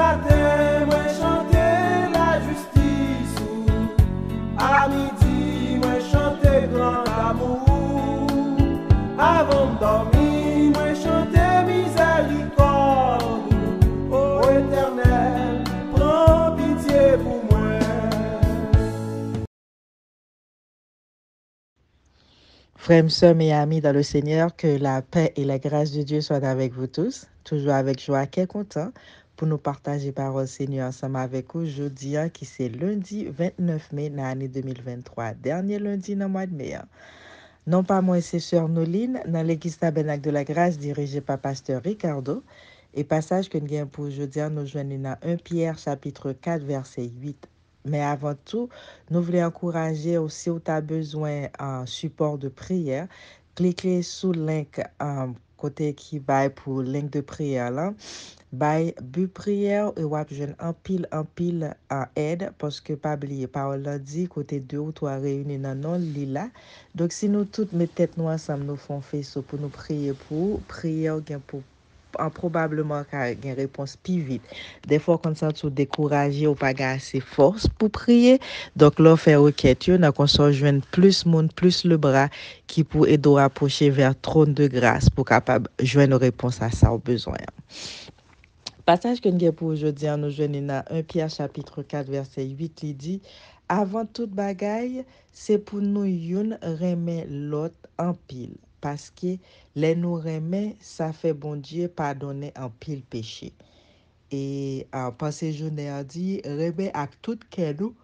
matin, moi chanter la justice. À midi, moi chanter grand amour. Avant de dormir, moi chanter miséricorde. Ô Éternel, prends pitié pour moi. Frères, sœurs et amis dans le Seigneur, que la paix et la grâce de Dieu soient avec vous tous, toujours avec joie, quel content pour nous partager parole Seigneur ensemble avec vous aujourd'hui, qui c'est lundi 29 mai de l'année 2023, dernier lundi dans le mois de mai. Non pas moi, c'est sœur Noline, dans l'église Tabernacle de la Grâce dirigée par pasteur Ricardo. Et passage que nous avons pour aujourd'hui, nous joignons dans 1 Pierre chapitre 4 verset 8. Mais avant tout, nous voulons encourager aussi où tu as besoin d'un support de prière. Cliquez sur le link côté qui va pour le link de prière là. By but prière et wap jeune en pile en aide parce que pas oublier parole là dit côté deux ou trois réunis dans non li là. Donc si nous toutes mettons tête nous ensemble nous font faisceau pour nous prier pour prière gain pour probablement une réponse plus vite. Des fois, quand ça tu découragé ou pas assez force pour prier, donc là faire requête, nous qu'on se rejoindre plus monde, plus le bras qui pour aider à approcher vers trône de grâce pour capable joindre une réponse à ça au besoin. Passage que nous avons pour aujourd'hui, nous joignons dans 1 Pierre chapitre 4 verset 8, il dit avant toute bagaille, c'est pour nous une remet l'autre en pile parce que les nous remet ça fait bon Dieu pardonner en pile péché. Et pensée journée a dit remet à tout nous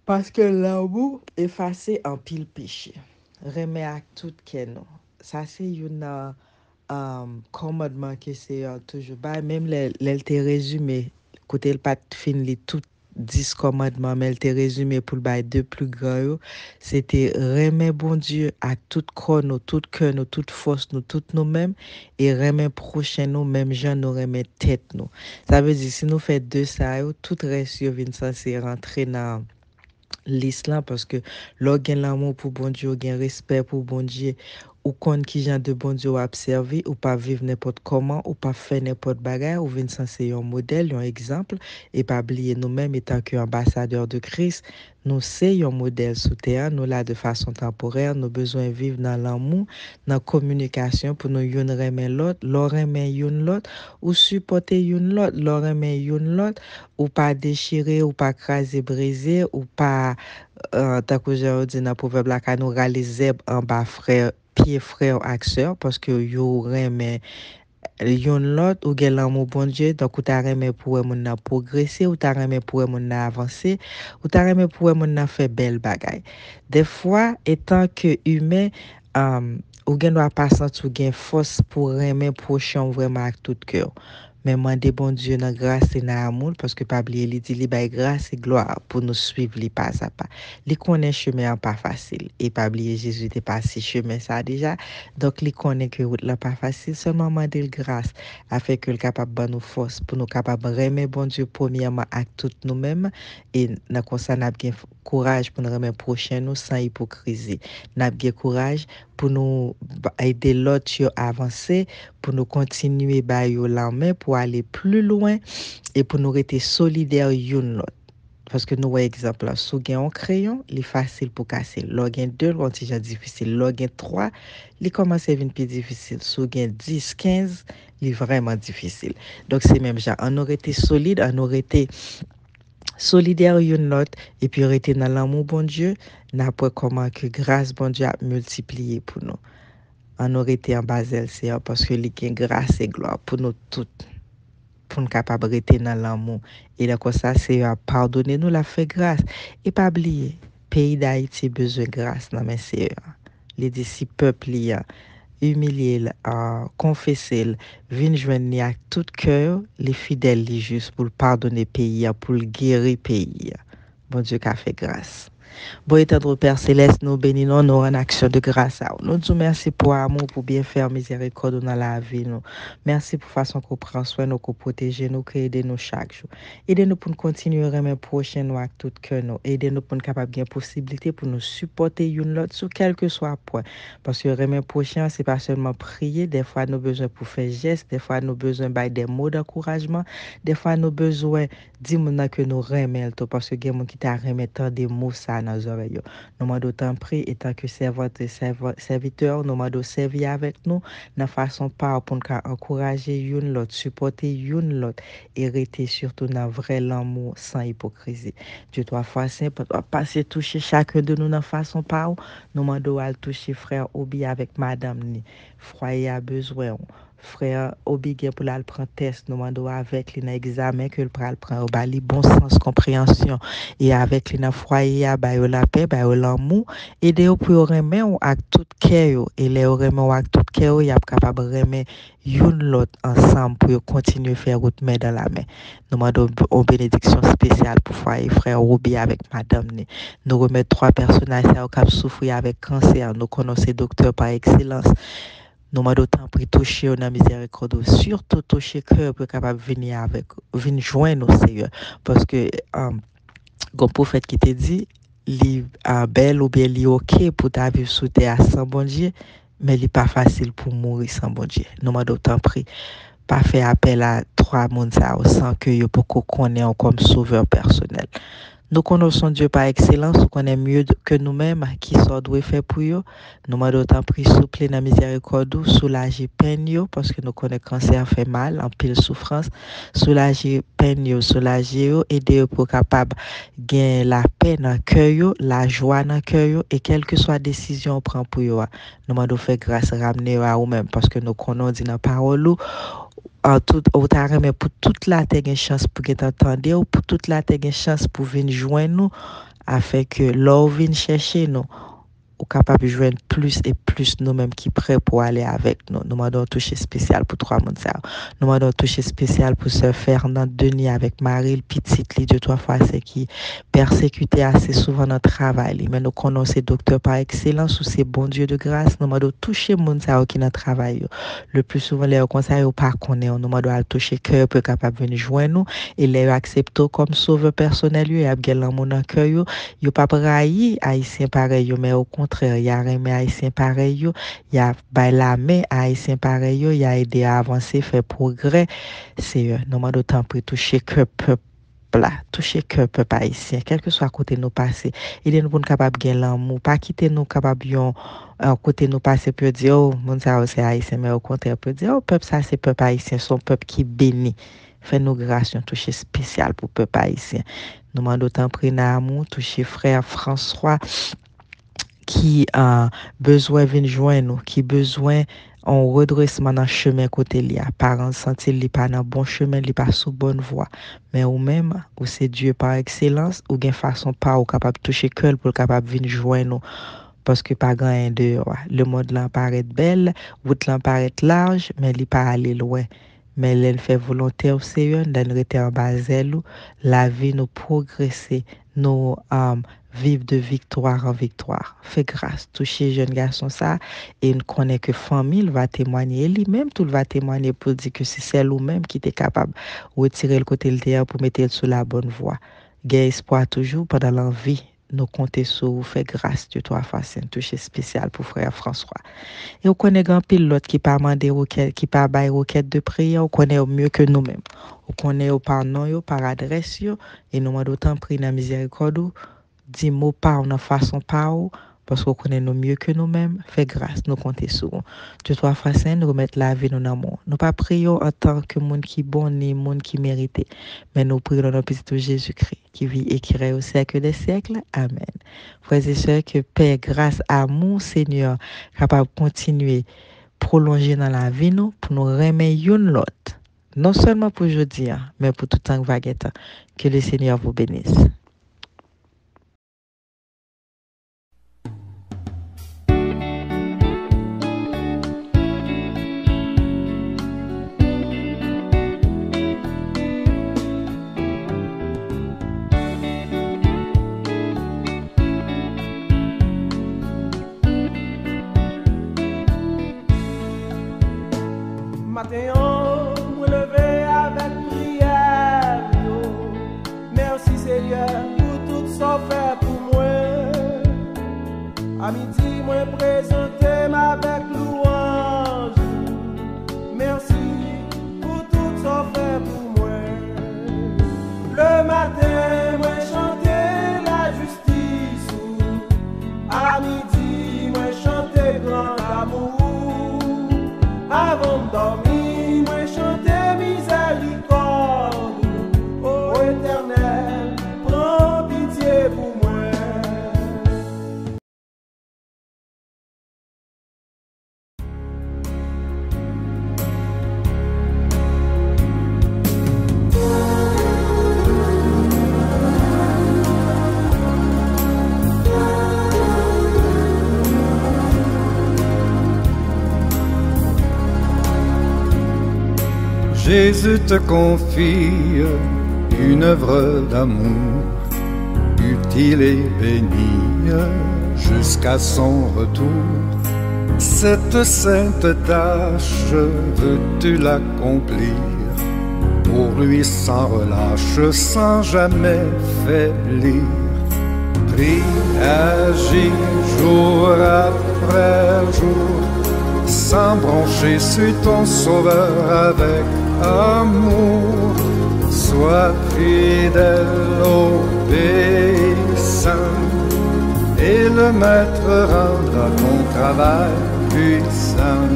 parce que l'amour effacé en pile péché. Remet à tout nous. Ça c'est une commandement que c'est toujours bas même l'elte résumé côté le pas fin les tout 10 commandements mais l'elte résumé pour le bail deux plus grands c'était remet bon Dieu à tout corps nous tout cœur nous toute force nous toutes nous-mêmes et remet prochain nous même gens nous remet tête nous ça veut dire si nous fait deux ça tout reste vient censé rentrer dans l'islam parce que l'organe l'amour pour bon Dieu gain respect pour bon Dieu ou kon qui genre de bon Dieu observer ou pas vivre n'importe comment ou pas faire n'importe bagarre ou venir censé un modèle un exemple et pas oublier nous-mêmes étant que ambassadeurs de Christ nous c'est un modèle sous terre nous là de façon temporaire nous besoin vivre dans l'amour dans communication pour nous une remet l'autre l'autre remet une l'autre ou supporter une l'autre l'autre remet une l'autre ou pas déchirer ou pas craser briser ou pas tant que j'ai dit dans proverbe là nous râler zèbre en bas frère pied frère ak sœur parce que yo remet yon l'autre ou gen l'amour bon Dieu donc ou ta remet pour moun na progresser ou ta remet pour moun na avancer ou ta remet pour moun na faire belle bagaille des fois étant que humain ou gen doit pas sentir gen force pour remet prochain vraiment avec tout cœur mais demander bon Dieu dans grâce et dans amour parce que pas oublier il dit li bay grâce et gloire pour nous suivre li pas à pas li connaît chemin pas facile et pas oublier Jésus était passé chemin ça déjà donc li connaît que route là pas facile seulement demander grâce afin que le capable ban nous force pour nous capable remettre bon Dieu premièrement à tout nous-mêmes et dans comme ça n'a bien courage pour nous remettre prochain nous sans hypocrisie n'a bien courage pour nous aider l'autre à avancer pour nous continuer ba yo la main pour aller plus loin et pour nous rester solidaires une l'autre parce que nous exemple là sous gain un crayon il est facile pour casser login 2 c'est déjà difficile login 3 il commence à venir plus difficile sous gain 10 15 il est vraiment difficile donc c'est même genre on aurait été solide on aurait été solidaire une l'autre et puis aurait été dans l'amour bon Dieu n'a pas comment que grâce bon Dieu a multiplié pour nous on aurait été en Basel c'est parce que il y a grâce et gloire pour nous toutes pour nous capable rester dans l'amour et là comme ça c'est pardonner nous la fait grâce et pas oublier pays d'Haïti besoin de grâce non mais c'est les disciples peuple humilier confesser vinn joindre à tout cœur les fidèles les justes pour pardonner pays pour guérir pays bon Dieu qu'a fait grâce Bon et tendre Père Céleste, nous bénissons, nous en action de grâce à vous. Nous disons merci pour amour, pour bien faire miséricorde dans la vie. Nous. Merci pour façon qu'on prend soin, nous, qu'on protège nous, qu'on aide nous chaque jour. Aidez-nous pour nous continuer à remettre prochain nous avec tout cœur. Aidez-nous pour nous capable de possibilité pour nous supporter une l'autre sur quel que soit point. Parce que remettre prochain, c'est pas seulement prier. Des fois, nous avons besoin pour faire geste. Des fois, nous avons besoin de des mots d'encouragement. Des fois, nous avons besoin de dire que nous remettons. Parce que il y a des gens qui t'a remettant des mots ça dans nos oreilles. Nous m'en d'autant pris, et tant que serviteur, nous m'en servir avec nous, de façon pas pour nous encourager une l'autre, supporter une l'autre, et rester surtout dans vrai l'amour sans hypocrisie. Dieu toi fois simple, passer toucher chacun de nous de façon pas, nous m'en doit toucher frère Obi avec madame ni, foyer a besoin. Frère obligé pour la prendre test nous mando avec les examen que le pral prend au bali bon sens compréhension et avec les foyer à ba la paix ba l'amour aider pour remettre avec tout cœur et les remettre avec tout cœur y a capable remettre une l'autre ensemble pour continuer faire route main dans la main nous mando une bénédiction spéciale pour foyer frère Roby avec madame ni nous remettre trois personnages qui souffrir avec cancer nous connaissons docteur par excellence. Nous m'avons d'autant pris toucher dans miséricorde, surtout toucher cœur pour capable venir avec, venir joindre nous Seigneur, parce que comme prophète qui te dit, li belle ou bien li ok pour ta vivre sous terre sans bon Dieu, mais il pas facile pour mourir sans bon Dieu. Nous m'avons d'autant pris pas faire appel à trois mondes sans que yo pour qu'on connaisse comme sauveur personnel. Nous connaissons Dieu par excellence, nous connaissons mieux que nous-mêmes qui sont doit faire pour eux. Nous m'avons d'autant pris souple dans miséricorde, soulager peine parce que nous connaissons que le cancer fait mal, en pile souffrance, soulager peine, soulager aider pour capable gagner la paix dans le cœur, la joie dans le cœur et quelle que soit la décision qu'on prend pour eux. Nous m'avons fait grâce ramener à nous-mêmes parce que nous connaissons dit dans la parole en tout mais pour toute la terre chance pour que t'entendez ou pour toute la terre chance pour venir joindre nous afin que l'on vienne chercher nous ou capable de joindre plus et plus nous-mêmes qui prêts pour aller avec nous. Nous m'avons touché spécial pour trois mondes ça. Nous m'avons touché spécial pour sœur Fernand Denis avec Marie le petite li de trois fois c'est qui persécuté assez souvent dans le travail. Mais nous connaissons docteur par excellence ou c'est bon Dieu de grâce. Nous m'avons touché monde ça qui dans travail. Le plus souvent les conseils ou pas connaît. Nous m'avons touché cœur pour capable venir joindre nous et les accepter comme sauveur personnel et a gagné mon cœur. Yo pas railler haïtien pareil mais au contraire il y a remis haïtien pareil il y a bay la main haïtien pareil il y a aidé à avancer faire progrès c'est nous m'a d'autant pour toucher que peuple là toucher que peuple haïtien quel que soit côté nous passer et nous pour capable gagner l'amour pas quitter nous capable côté nous passer peut dire oh mon ça c'est haïtien mais au contraire peut dire oh peuple ça c'est peuple haïtien son peuple qui bénit fait nous grâce un toucher spécial pour peuple haïtien nous m'a d'autant pris amour toucher frère François qui a besoin de joindre nous, qui besoin en redressement dans le chemin côté li a parents sentir li pas dans bon chemin, li pas sous bonne voie, mais ou même ou c'est Dieu par excellence ou gen façon pas ou capable toucher cœur pour capable venir joindre nous parce que pas grand dehors. Le monde là paraît belle, route là paraît large, mais li pas aller loin. Mais elle fait volonté au Seigneur d'en rester en bas elle, la vie nous progresser, nous vivre de victoire en victoire. Fais grâce, toucher jeune garçon ça et nous connaît que famille va témoigner lui-même tout va témoigner pour dire que c'est celle ou même qui était capable de retirer le côté le terre pour mettre sur la bonne voie. Gain espoir toujours pendant l'envie. Nous comptons sur vous, fait grâce de toi face un toucher spécial pour frère François. Et on connaît grand pilote qui pas mandé requête, qui pas bail requête de prière, on connaît mieux que nous-mêmes. On connaît par nom, par adresse et nous demandons autant pris dans miséricorde, dit mot par en façon par parce qu'on connaît nous mieux que nous-mêmes, fait grâce, nous compter sur vous. De toi face nous remettre la vie nous amour. Nous pas prions en tant que monde qui bon ni monde qui mérite, mais nous prions dans le petit Jésus-Christ qui vit et qui règne au siècle des siècles. Amen. Frères et sœurs, que paix, grâce, amour, Seigneur, capable de continuer, prolonger dans la vie nous, pour nous remettre une l'autre. Non seulement pour aujourd'hui, mais pour tout temps que va guetter. Que le Seigneur vous bénisse. Jésus te confie une œuvre d'amour utile et bénie jusqu'à son retour. Cette sainte tâche, veux-tu l'accomplir pour lui sans relâche, sans jamais faiblir? Prie, agis jour après jour, sans broncher, suis ton sauveur avec amour. Sois fidèle, obéissant, et le maître rendra ton travail puissant.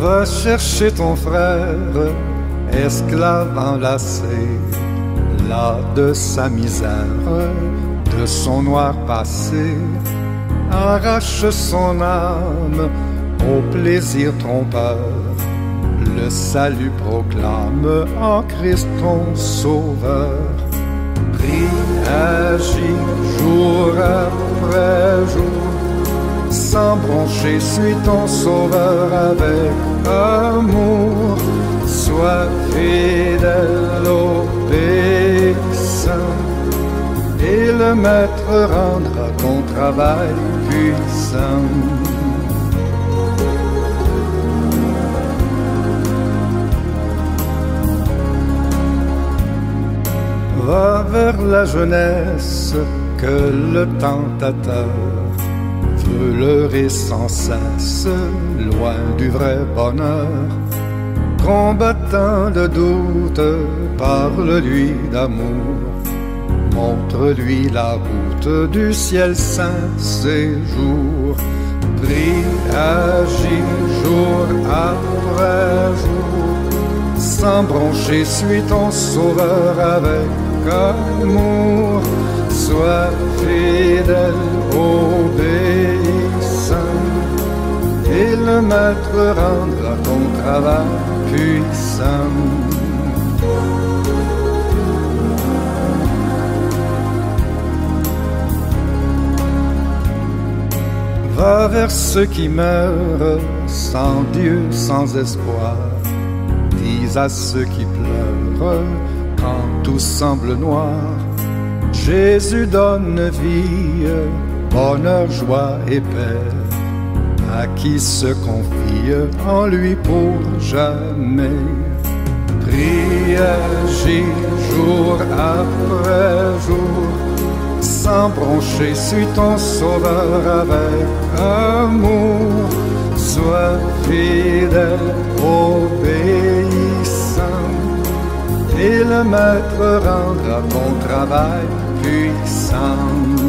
Va chercher ton frère, esclave enlacé, là de sa misère, de son noir passé. Arrache son âme au plaisir trompeur. Le salut proclame en Christ ton sauveur. Prie, agis jour après jour, sans broncher, suis ton sauveur avec amour. Sois fidèle, obéissant, et le maître rendra ton travail puissant. Va vers la jeunesse que le tentateur veut leurrer sans cesse, loin du vrai bonheur. Combattant le doute, parle-lui d'amour, montre-lui la route du ciel saint séjour. Prie, agis jour après jour, sans broncher, suis ton sauveur avec amour. Sois fidèle, obéissant, et le maître rendra ton travail puissant. Va vers ceux qui meurent sans Dieu, sans espoir. Dis à ceux qui pleurent quand tout semble noir: Jésus donne vie, bonheur, joie et paix à qui se confie en lui pour jamais. Prie, agis jour après jour, sans broncher, suis ton sauveur avec amour. Sois fidèle, obéissant, et le maître rendra ton travail puissant.